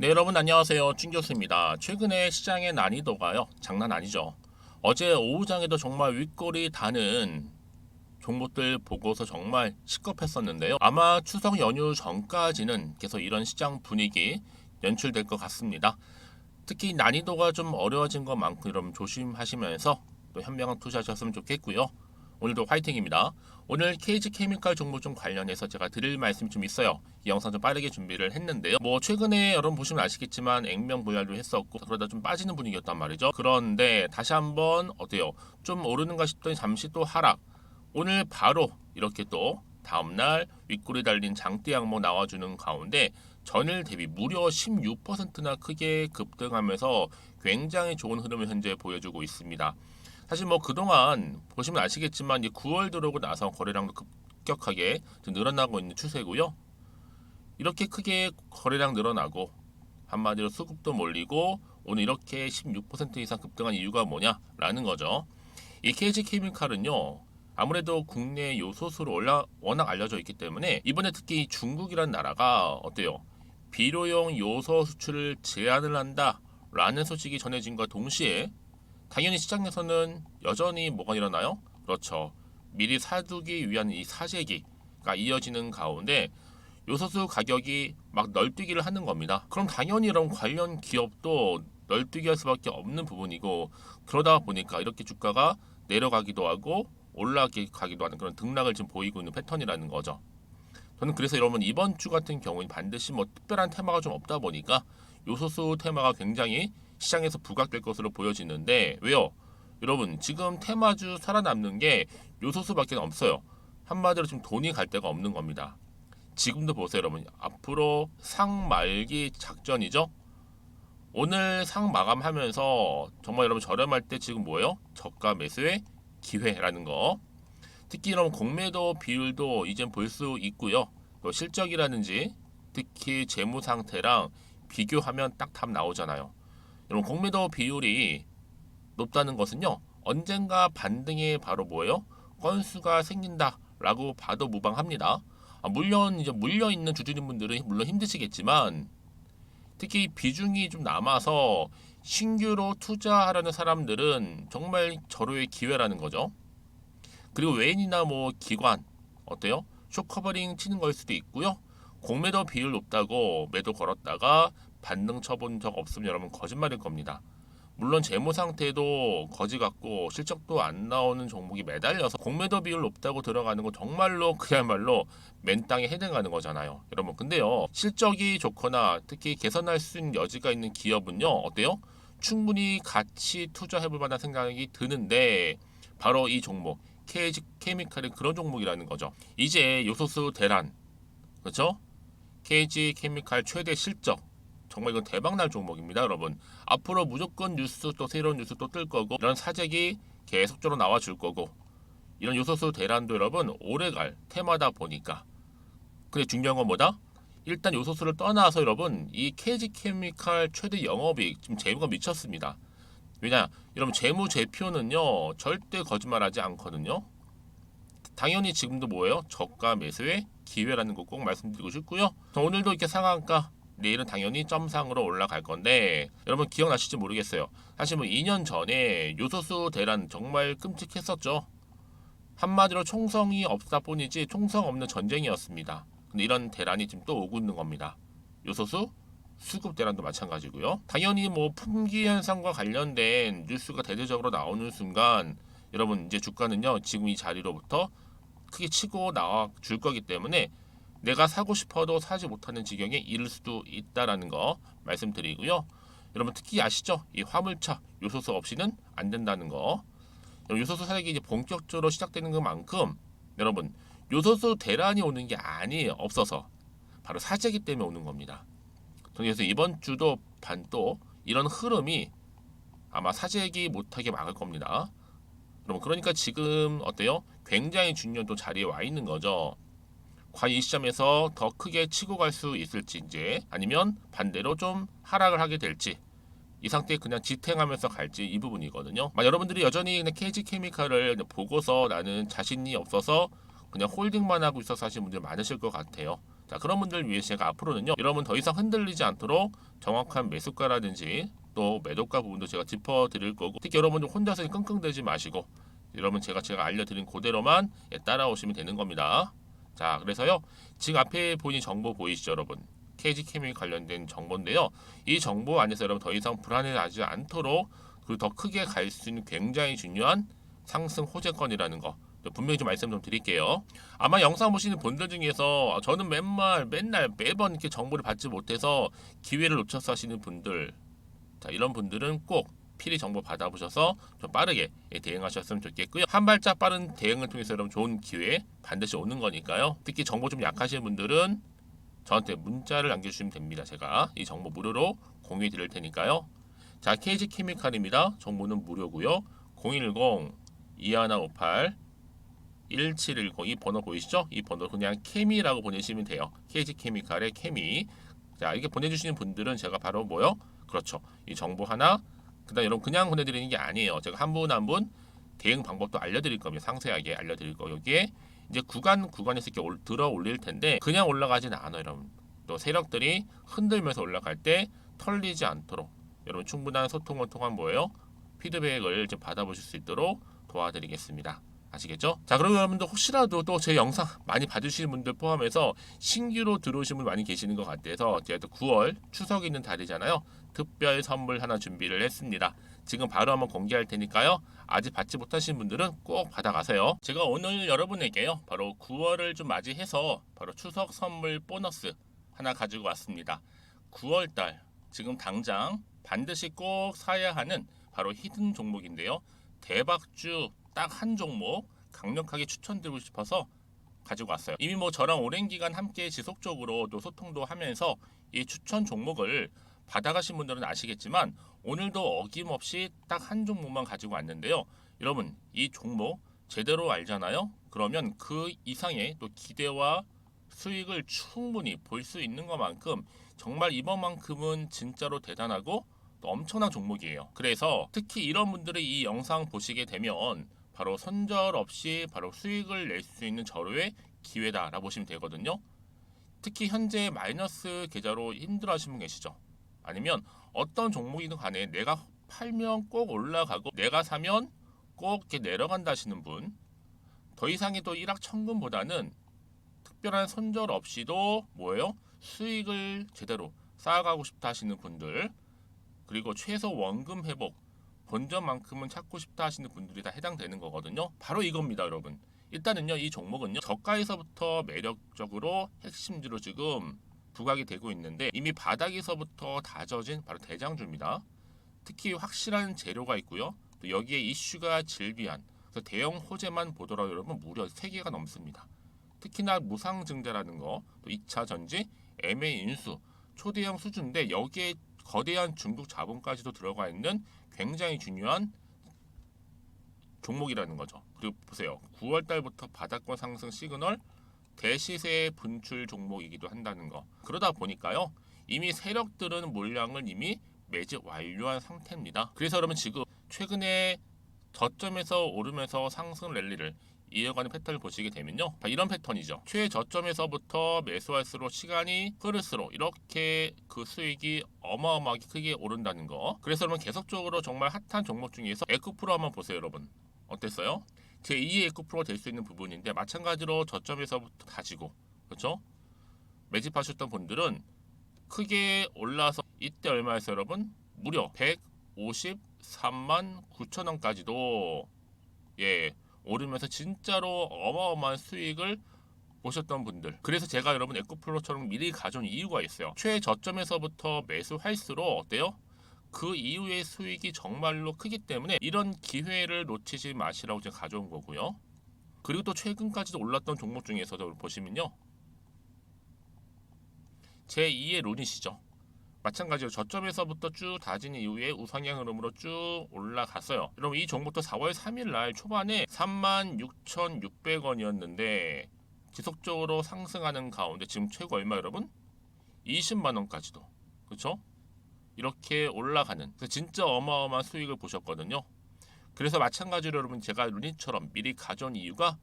네, 여러분 안녕하세요. 준 교수입니다. 최근에 시장의 난이도가요, 장난 아니죠. 어제 오후장에도 정말 윗골이 다는 종목들 보고서 정말 시급했었는데요. 아마 추석 연휴 전까지는 계속 이런 시장 분위기 연출될 것 같습니다. 특히 난이도가 좀 어려워진 것만큼 여러분 조심하시면서 또 현명한 투자하셨으면 좋겠고요. 오늘도 화이팅입니다. 오늘 KG 케미칼 종목 좀 관련해서 제가 드릴 말씀이 좀 있어요. 이 영상 좀 빠르게 준비를 했는데요. 뭐 최근에 여러분 보시면 아시겠지만 액면 분할도 했었고 그러다 좀 빠지는 분위기였단 말이죠. 그런데 다시 한번 어때요? 좀 오르는가 싶더니 잠시 또 하락. 오늘 바로 이렇게 또 다음날 윗골이 달린 장대 양목 나와주는 가운데 전일 대비 무려 16%나 크게 급등하면서 굉장히 좋은 흐름을 현재 보여주고 있습니다. 사실 뭐 그동안 보시면 아시겠지만 이제 9월 들어오고 나서 거래량도 급격하게 좀 늘어나고 있는 추세고요. 이렇게 크게 거래량 늘어나고 한마디로 수급도 몰리고 오늘 이렇게 16% 이상 급등한 이유가 뭐냐라는 거죠. 이 KG 케미칼은요. 아무래도 국내 요소수로 워낙 알려져 있기 때문에 이번에 특히 중국이라는 나라가 어때요? 비료용 요소 수출을 제한을 한다라는 소식이 전해진과 동시에 당연히 시장에서는 여전히 뭐가 일어나요? 그렇죠. 미리 사두기 위한 이 사재기가 이어지는 가운데 요소수 가격이 막 널뛰기를 하는 겁니다. 그럼 당연히 이런 관련 기업도 널뛰기 할 수밖에 없는 부분이고 그러다 보니까 이렇게 주가가 내려가기도 하고 올라가기도 하는 그런 등락을 지금 보이고 있는 패턴이라는 거죠. 저는 그래서 여러분 이번 주 같은 경우는 반드시 뭐 특별한 테마가 좀 없다 보니까 요소수 테마가 굉장히 시장에서 부각될 것으로 보여지는데 왜요? 여러분 지금 테마주 살아남는 게 요소수밖에 없어요. 한마디로 지금 돈이 갈 데가 없는 겁니다. 지금도 보세요 여러분 앞으로 상 말기 작전이죠. 오늘 상 마감하면서 정말 여러분 저렴할 때 지금 뭐예요? 저가 매수의 기회라는 거. 특히 이런 공매도 비율도 이젠 볼 수 있고요. 또 실적이라든지 특히 재무 상태랑 비교하면 딱 답 나오잖아요. 여러분 공매도 비율이 높다는 것은요. 언젠가 반등에 바로 뭐예요? 건수가 생긴다라고 봐도 무방합니다. 물론 이제 물려 있는 주주님분들은 물론 힘드시겠지만 특히 비중이 좀 남아서 신규로 투자하려는 사람들은 정말 절호의 기회라는 거죠. 그리고 외인이나 뭐 기관 어때요? 쇼커버링 치는 걸 수도 있고요. 공매도 비율 높다고 매도 걸었다가 반등 쳐본 적 없으면 여러분 거짓말일 겁니다. 물론 재무 상태도 거지 같고 실적도 안 나오는 종목이 매달려서 공매도 비율 높다고 들어가는 건 정말로 그야말로 맨땅에 해당하는 거잖아요. 여러분 근데요 실적이 좋거나 특히 개선할 수 있는 여지가 있는 기업은요 어때요? 충분히 같이 투자해볼 만한 생각이 드는데 바로 이 종목 KG 케미칼은 그런 종목이라는 거죠. 이제 요소수 대란 그렇죠? KG 케미칼 최대 실적 정말 이건 대박날 종목입니다, 여러분. 앞으로 무조건 뉴스 또 새로운 뉴스 또 뜰 거고 이런 사재기 계속적으로 나와 줄 거고 이런 요소수 대란도 여러분 오래갈 테마다 보니까 근데 중요한 건 뭐다? 일단 요소수를 떠나서 여러분 이 KG 케미칼 최대 영업이익 지금 재무가 미쳤습니다. 왜냐? 여러분 재무 제표는요 절대 거짓말하지 않거든요. 당연히 지금도 뭐예요? 저가 매수의 기회라는 거 꼭 말씀드리고 싶고요. 오늘도 이렇게 상한가 내일은 당연히 점상으로 올라갈 건데 여러분 기억나실지 모르겠어요. 사실 뭐 2년 전에 요소수 대란 정말 끔찍했었죠. 한마디로 총성이 없다 뿐이지 총성 없는 전쟁이었습니다. 근데 이런 대란이 지금 또 오고 있는 겁니다. 요소수 수급 대란도 마찬가지고요. 당연히 뭐 품귀 현상과 관련된 뉴스가 대대적으로 나오는 순간 여러분 이제 주가는요 지금 이 자리로부터 크게 치고 나와 줄 거기 때문에 내가 사고 싶어도 사지 못하는 지경에 이를 수도 있다라는 거 말씀드리고요. 여러분 특히 아시죠? 이 화물차 요소수 없이는 안 된다는 거. 요소수 사격이 이제 본격적으로 시작되는 것만큼 여러분 요소수 대란이 오는 게 아니에요. 없어서 바로 사재기 때문에 오는 겁니다. 그래서 이번 주도 반또 이런 흐름이 아마 사재기 못하게 막을 겁니다. 여러분 그러니까 지금 어때요? 굉장히 중요한 또 자리에 와 있는 거죠. 과연 이 시점에서 더 크게 치고 갈 수 있을지 이제 아니면 반대로 좀 하락을 하게 될지 이 상태에 그냥 지탱하면서 갈지 이 부분이거든요. 여러분들이 여전히 그냥 KG 케미칼을 보고서 나는 자신이 없어서 그냥 홀딩만 하고 있어서 하시는 분들 많으실 것 같아요. 자, 그런 분들 위해 제가 앞으로는요, 여러분 더 이상 흔들리지 않도록 정확한 매수가라든지 또 매도가 부분도 제가 짚어드릴 거고, 특히 여러분들 혼자서 끙끙대지 마시고 여러분 제가 알려드린 그대로만 따라오시면 되는 겁니다. 자, 그래서요, 지금 앞에 보이는 정보 보이시죠, 여러분? KG케미 관련된 정보인데요. 이 정보 안에서 여러분 더 이상 불안해하지 않도록 그리고 더 크게 갈 수 있는 굉장히 중요한 상승 호재권이라는 거 분명히 좀 말씀 좀 드릴게요. 아마 영상 보시는 분들 중에서 저는 맨날 매번 이렇게 정보를 받지 못해서 기회를 놓쳐서 하시는 분들, 자, 이런 분들은 꼭 필히 정보 받아보셔서 좀 빠르게 대응하셨으면 좋겠고요. 한 발짝 빠른 대응을 통해서 여러분 좋은 기회 반드시 오는 거니까요. 특히 정보 좀 약하신 분들은 저한테 문자를 남겨주시면 됩니다. 제가 이 정보 무료로 공유해 드릴 테니까요. 자, KG케미칼입니다. 정보는 무료고요. 010-2158-1710 이 번호 보이시죠? 이 번호 그냥 케미라고 보내시면 돼요. KG케미칼의 케미. 자, 이렇게 보내주시는 분들은 제가 바로 뭐요? 그렇죠. 이 정보 하나, 그다음 여러분 그냥 보내드리는 게 아니에요. 제가 한 분 한 분 대응 방법도 알려드릴 겁니다. 상세하게 알려드릴 거. 여기에 이제 구간에서 이렇게 들어 올릴 텐데 그냥 올라가지는 않아요, 여러분. 또 세력들이 흔들면서 올라갈 때 털리지 않도록 여러분 충분한 소통을 통한 뭐예요? 피드백을 이제 받아보실 수 있도록 도와드리겠습니다. 아시겠죠? 자, 그럼 여러분들 혹시라도 또 제 영상 많이 봐주시는 분들 포함해서 신규로 들어오신 분 많이 계시는 것 같아서 제가 또 9월 추석 있는 달이잖아요. 특별 선물 하나 준비를 했습니다. 지금 바로 한번 공개할 테니까요. 아직 받지 못하신 분들은 꼭 받아가세요. 제가 오늘 여러분에게요, 바로 9월을 좀 맞이해서 바로 추석 선물 보너스 하나 가지고 왔습니다. 9월달 지금 당장 반드시 꼭 사야 하는 바로 히든 종목인데요. 대박주 딱 한 종목 강력하게 추천드리고 싶어서 가지고 왔어요. 이미 뭐 저랑 오랜 기간 함께 지속적으로 또 소통도 하면서 이 추천 종목을 받아가신 분들은 아시겠지만 오늘도 어김없이 딱 한 종목만 가지고 왔는데요. 여러분 이 종목 제대로 알잖아요. 그러면 그 이상의 또 기대와 수익을 충분히 볼 수 있는 것만큼 정말 이번만큼은 진짜로 대단하고 또 엄청난 종목이에요. 그래서 특히 이런 분들이 이 영상 보시게 되면 바로 손절 없이 바로 수익을 낼 수 있는 절호의 기회다라고 보시면 되거든요. 특히 현재 마이너스 계좌로 힘들어하시는 분 계시죠? 아니면 어떤 종목이든 간에 내가 팔면 꼭 올라가고 내가 사면 꼭 이렇게 내려간다 하시는 분, 더 이상의 또 일확천금보다는 특별한 손절 없이도 뭐예요? 수익을 제대로 쌓아가고 싶다 하시는 분들, 그리고 최소 원금 회복 본전만큼은 찾고 싶다 하시는 분들이 다 해당되는 거거든요. 바로 이겁니다, 여러분. 일단은요, 이 종목은요, 저가에서부터 매력적으로 핵심주로 지금 부각이 되고 있는데 이미 바닥에서부터 다져진 바로 대장주입니다. 특히 확실한 재료가 있고요. 또 여기에 이슈가 질비한 그래서 대형 호재만 보더라도 여러분 무려 3개가 넘습니다. 특히나 무상증자라는 거, 또 2차 전지, M&A 인수, 초대형 수주인데 여기에 거대한 중국 자본까지도 들어가 있는 굉장히 중요한 종목이라는 거죠. 그리고 보세요. 9월 달부터 바닥권 상승 시그널 대시세 분출 종목이기도 한다는 거. 그러다 보니까요. 이미 세력들은 물량을 이미 매집 완료한 상태입니다. 그래서 여러분 지금 최근에 저점에서 오르면서 상승 랠리를 이어가는 패턴을 보시게 되면요. 이런 패턴이죠. 최저점에서부터 매수할수록 시간이 흐를수록 이렇게 그 수익이 어마어마하게 크게 오른다는 거. 그래서 여러분 계속적으로 정말 핫한 종목 중에서 에코프로 한번 보세요, 여러분. 어땠어요? 제2의 에코프로가 될 수 있는 부분인데 마찬가지로 저점에서부터 다지고 그렇죠? 매집하셨던 분들은 크게 올라서 이때 얼마였어요, 여러분? 무려 153만 9천 원까지도 오르면서 진짜로 어마어마한 수익을 보셨던 분들. 그래서 제가 여러분 에코프로처럼 미리 가져온 이유가 있어요. 최저점에서부터 매수할수록 어때요? 그 이후의 수익이 정말로 크기 때문에 이런 기회를 놓치지 마시라고 제가 가져온 거고요. 그리고 또 최근까지도 올랐던 종목 중에서도 보시면요. 제2의 룬이시죠. 마찬가지로 저점에서부터 쭉 다진 이후에 우상향 흐름으로 쭉 올라갔어요. 여러분 이 종목도 4월 3일 날 초반에 36,600원이었는데 지속적으로 상승하는 가운데 지금 최고 얼마 여러분? 20만 원까지도. 그렇죠? 이렇게 올라가는 진짜 어마어마한 수익을 보셨거든요. 그래서 마찬가지로 여러분 제가 루닛처럼 미리 가져온 이유가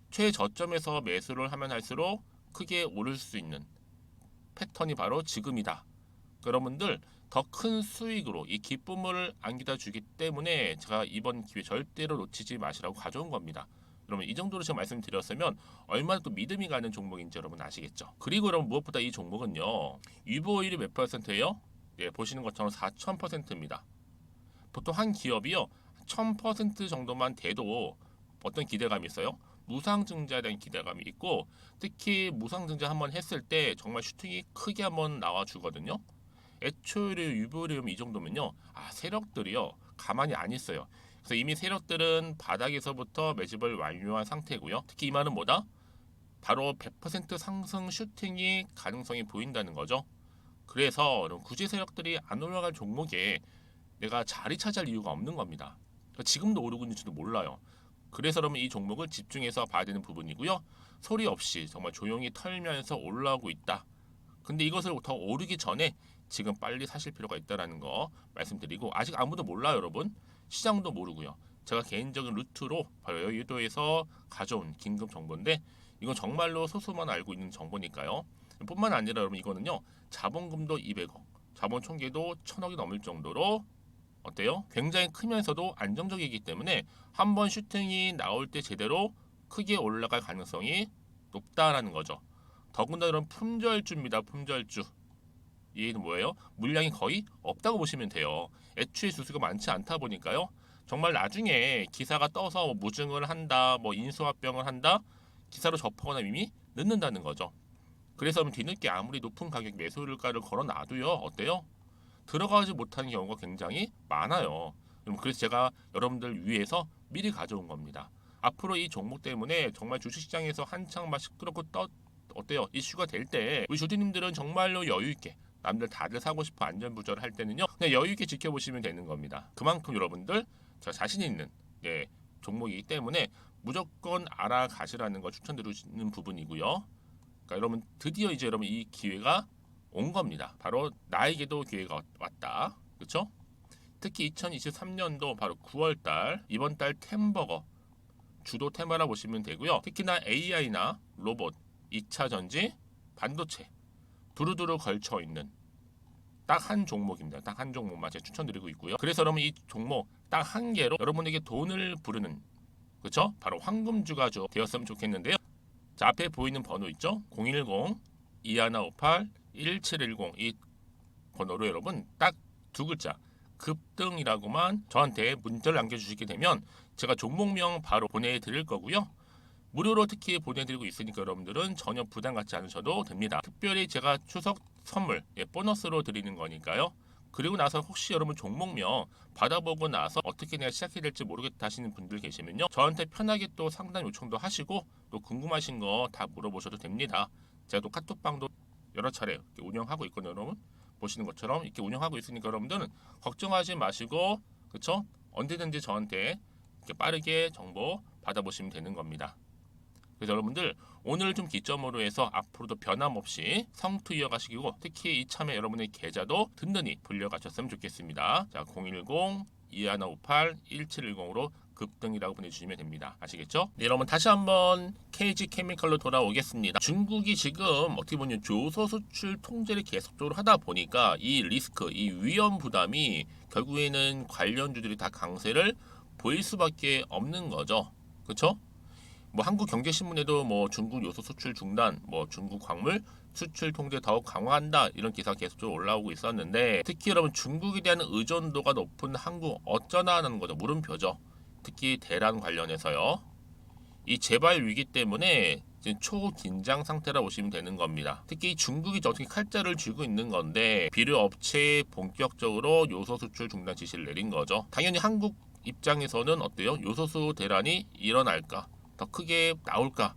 최저점에서 매수를 하면 할수록 크게 오를 수 있는 패턴이 바로 지금이다. 여러분들 더 큰 수익으로 이 기쁨을 안겨다 주기 때문에 제가 이번 기회 절대로 놓치지 마시라고 가져온 겁니다. 여러분 이 정도로 제가 말씀드렸으면 얼마나 또 믿음이 가는 종목인지 여러분 아시겠죠? 그리고 여러분 무엇보다 이 종목은요. 유보율이 몇 %예요? 예, 보시는 것처럼 4000%입니다. 보통 한 기업이요 1000% 정도만 돼도 어떤 기대감이 있어요? 무상증자에 대한 기대감이 있고 특히 무상증자 한번 했을 때 정말 슈팅이 크게 한번 나와 주거든요. 애초에 유보율이 이 정도면요, 세력들이요 가만히 안 있어요. 그래서 이미 세력들은 바닥에서부터 매집을 완료한 상태고요. 특히 이 말은 뭐다? 바로 100% 상승 슈팅이 가능성이 보인다는 거죠. 그래서 굳이 세력들이 안 올라갈 종목에 내가 자리 차지할 이유가 없는 겁니다. 지금도 오르고 있는지도 몰라요. 그래서 여러분 이 종목을 집중해서 봐야 되는 부분이고요. 소리 없이 정말 조용히 털면서 올라오고 있다. 근데 이것을 더 오르기 전에 지금 빨리 사실 필요가 있다는 거 말씀드리고 아직 아무도 몰라요 여러분. 시장도 모르고요. 제가 개인적인 루트로 바로 여의도에서 가져온 긴급 정보인데 이건 정말로 소수만 알고 있는 정보니까요. 뿐만 아니라 여러분 이거는요. 자본금도 200억, 자본 총계도 1000억이 넘을 정도로 어때요? 굉장히 크면서도 안정적이기 때문에 한번 슈팅이 나올 때 제대로 크게 올라갈 가능성이 높다라는 거죠. 더군다나 이런 품절주입니다. 품절주. 이는 뭐예요? 물량이 거의 없다고 보시면 돼요. 애초에 수수가 많지 않다 보니까요. 정말 나중에 기사가 떠서 뭐 무증을 한다, 뭐 인수합병을 한다, 기사로 접하거나 이미 늦는다는 거죠. 그래서 뒤늦게 아무리 높은 가격 매수가를 걸어놔도요, 어때요? 들어가지 못하는 경우가 굉장히 많아요. 그래서 제가 여러분들 위해서 미리 가져온 겁니다. 앞으로 이 종목 때문에 정말 주식시장에서 한창 막 시끄럽고 어때요? 이슈가 될 때 우리 주주님들은 정말로 여유 있게 남들 다들 사고 싶어 안전부절 할 때는요 그냥 여유 있게 지켜보시면 되는 겁니다. 그만큼 여러분들 제가 자신 있는 종목이기 때문에 무조건 알아가시라는 걸 추천드리는 부분이고요. 그러니까 여러분 드디어 이제 여러분 이 기회가 온 겁니다. 바로 나에게도 기회가 왔다. 그렇죠? 특히 2023년도 바로 9월달 이번 달 템버거 주도 테마라 보시면 되고요. 특히나 AI나 로봇, 2차 전지, 반도체 두루두루 걸쳐 있는 딱 한 종목입니다. 딱 한 종목만 제가 추천드리고 있고요. 그래서 여러분 이 종목 딱 한 개로 여러분에게 돈을 부르는 그렇죠? 바로 황금주가 되었으면 좋겠는데요. 자 앞에 보이는 번호 있죠? 010-2158-1710 이 번호로 여러분 딱 두 글자 급등이라고만 저한테 문자를 남겨주시게 되면 제가 종목명 바로 보내드릴 거고요. 무료로 특히 보내드리고 있으니까 여러분들은 전혀 부담 갖지 않으셔도 됩니다. 특별히 제가 추석 선물 보너스로 드리는 거니까요. 그리고 나서 혹시 여러분 종목명 받아보고 나서 어떻게 내가 시작해야 될지 모르겠다 하시는 분들 계시면요. 저한테 편하게 또 상담 요청도 하시고 또 궁금하신 거 다 물어보셔도 됩니다. 제가 또 카톡방도 여러 차례 운영하고 있거든요. 여러분 보시는 것처럼 이렇게 운영하고 있으니까 여러분들은 걱정하지 마시고 그쵸? 언제든지 저한테 이렇게 빠르게 정보 받아보시면 되는 겁니다. 그래서 여러분들 오늘 좀 기점으로 해서 앞으로도 변함없이 성투 이어가시고 특히 이참에 여러분의 계좌도 든든히 불려가셨으면 좋겠습니다. 자 010-2158-1710으로 급등이라고 보내주시면 됩니다. 아시겠죠? 네, 여러분 다시 한번 KG케미칼로 돌아오겠습니다. 중국이 지금 어떻게 보면 요소 수출 통제를 계속적으로 하다 보니까 이 리스크, 이 위험 부담이 결국에는 관련주들이 다 강세를 보일 수밖에 없는 거죠. 그렇죠? 뭐 한국경제신문에도 뭐 중국 요소 수출 중단, 뭐 중국 광물 수출 통제 더욱 강화한다 이런 기사가 계속적으로 올라오고 있었는데 특히 여러분 중국에 대한 의존도가 높은 한국 어쩌나 하는 거죠. 물음표죠. 특히 대란 관련해서요. 이 재발 위기 때문에 지금 초긴장 상태라 보시면 되는 겁니다. 특히 중국이 어떻게 칼자를 쥐고 있는 건데 비료 업체에 본격적으로 요소 수출 중단 지시를 내린 거죠. 당연히 한국 입장에서는 어때요? 요소수 대란이 일어날까? 더 크게 나올까?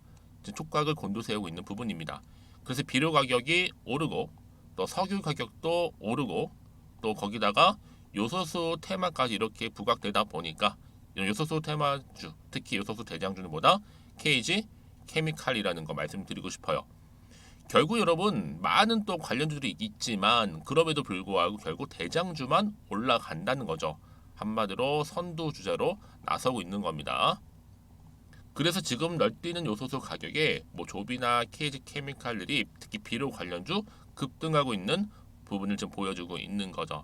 촉각을 곤두세우고 있는 부분입니다. 그래서 비료 가격이 오르고 또 석유 가격도 오르고 또 거기다가 요소수 테마까지 이렇게 부각되다 보니까 요소수 테마주, 특히 요소수 대장주는 뭐다? KG 케미칼이라는 거 말씀드리고 싶어요. 결국 여러분 많은 또 관련주들이 있지만 그럼에도 불구하고 결국 대장주만 올라간다는 거죠. 한마디로 선두주자로 나서고 있는 겁니다. 그래서 지금 널뛰는 요소수 가격에 뭐 조비나 KG 케미칼들이 특히 비료 관련주 급등하고 있는 부분을 좀 보여주고 있는 거죠.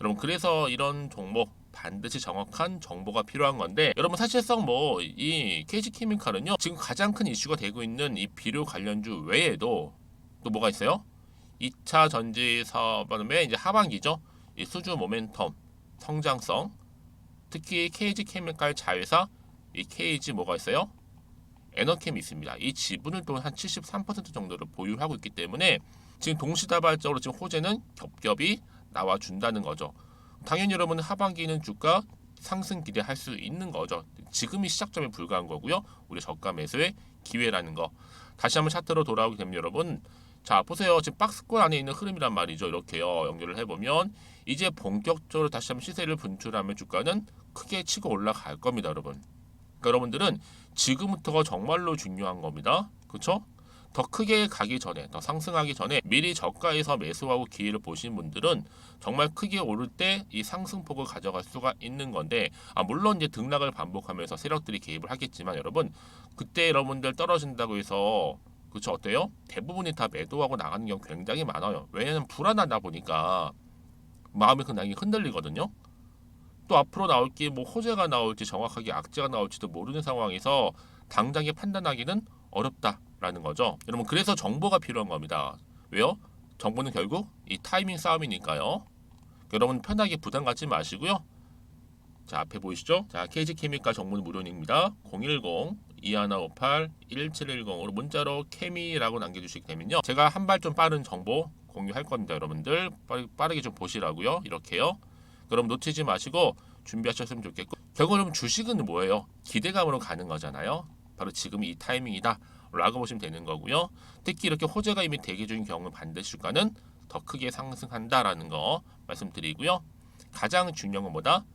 여러분 그래서 이런 종목 반드시 정확한 정보가 필요한 건데 여러분 사실상 뭐 이 KG케미칼은요 지금 가장 큰 이슈가 되고 있는 이 비료 관련주 외에도 또 뭐가 있어요? 2차 전지 사업의 이제 하반기죠. 이 수주 모멘텀, 성장성, 특히 KG케미칼 자회사 이 KG 뭐가 있어요? 에너캠이 있습니다. 이 지분을 또 한 73% 정도를 보유하고 있기 때문에 지금 동시다발적으로 지금 호재는 겹겹이 나와준다는 거죠. 당연히 여러분 하반기는 주가 상승 기대할 수 있는 거죠. 지금이 시작점에 불과한 거고요. 우리 저가 매수의 기회라는 거. 다시 한번 차트로 돌아오게 되면 여러분 자 보세요. 지금 박스권 안에 있는 흐름이란 말이죠. 이렇게요. 연결을 해보면 이제 본격적으로 다시 한번 시세를 분출하면 주가는 크게 치고 올라갈 겁니다. 여러분. 그러니까 여러분들은 지금부터가 정말로 중요한 겁니다. 그렇죠? 더 크게 가기 전에, 더 상승하기 전에 미리 저가에서 매수하고 기회를 보신 분들은 정말 크게 오를 때 이 상승폭을 가져갈 수가 있는 건데 물론 이제 등락을 반복하면서 세력들이 개입을 하겠지만 여러분 그때 여러분들 떨어진다고 해서 그렇죠 어때요? 대부분이 다 매도하고 나가는 경우 굉장히 많아요. 왜냐하면 불안하다 보니까 마음이 그냥 흔들리거든요. 또 앞으로 나올 게 뭐 호재가 나올지 정확하게 악재가 나올지도 모르는 상황에서 당장에 판단하기는 어렵다라는 거죠. 여러분 그래서 정보가 필요한 겁니다. 왜요? 정보는 결국 이 타이밍 싸움이니까요. 여러분 편하게 부담 갖지 마시고요. 자 앞에 보이시죠? 자 KG케미칼 정보는 무료입니다. 010-2158-1710으로 문자로 케미라고 남겨주시게 되면요. 제가 한 발 좀 빠른 정보 공유할 겁니다. 여러분들 빠르게 좀 보시라고요. 이렇게요. 그럼 놓치지 마시고 준비하셨으면 좋겠고 결국은 주식은 뭐예요? 기대감으로 가는 거잖아요. 바로 지금 이 타이밍이다 라고 보시면 되는 거고요. 특히 이렇게 호재가 이미 대기 중인 경우는 반드시 주가는 더 크게 상승한다라는 거 말씀드리고요. 가장 중요한 건 뭐다?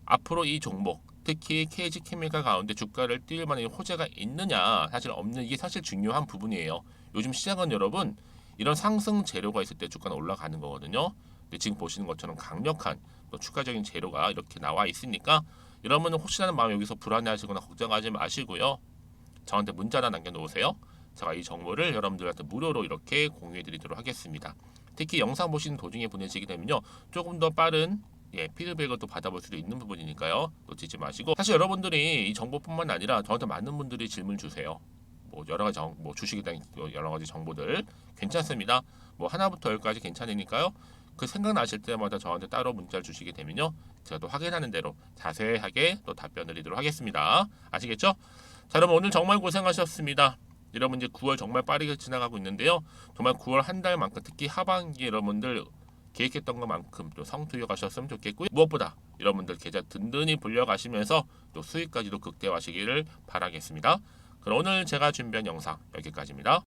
앞으로 이 종목 특히 KG케미칼 가운데 주가를 띄울 만한 호재가 있느냐 사실 없는 이게 사실 중요한 부분이에요. 요즘 시장은 여러분 이런 상승 재료가 있을 때 주가는 올라가는 거거든요. 근데 지금 보시는 것처럼 강력한 또 추가적인 재료가 이렇게 나와 있으니까 여러분은 혹시라는 마음 여기서 불안해하시거나 걱정하지 마시고요. 저한테 문자나 남겨놓으세요. 제가 이 정보를 여러분들한테 무료로 이렇게 공유해드리도록 하겠습니다. 특히 영상 보시는 도중에 보내시게 되면요. 조금 더 빠른 피드백을 또 받아볼 수도 있는 부분이니까요. 놓치지 마시고 사실 여러분들이 이 정보뿐만 아니라 저한테 많은 분들이 질문 주세요. 뭐 여러 가지 뭐 주식에 대한 여러 가지 정보들 괜찮습니다. 뭐 하나부터 열까지 괜찮으니까요. 그 생각나실 때마다 저한테 따로 문자를 주시게 되면요. 제가 또 확인하는 대로 자세하게 또 답변 드리도록 하겠습니다. 아시겠죠? 자, 여러분 오늘 정말 고생하셨습니다. 여러분 이제 9월 정말 빠르게 지나가고 있는데요. 정말 9월 한 달만큼 특히 하반기 여러분들 계획했던 것만큼 또 성투여 가셨으면 좋겠고요. 무엇보다 여러분들 계좌 든든히 불려가시면서 또 수익까지도 극대화하시기를 바라겠습니다. 그럼 오늘 제가 준비한 영상 여기까지입니다.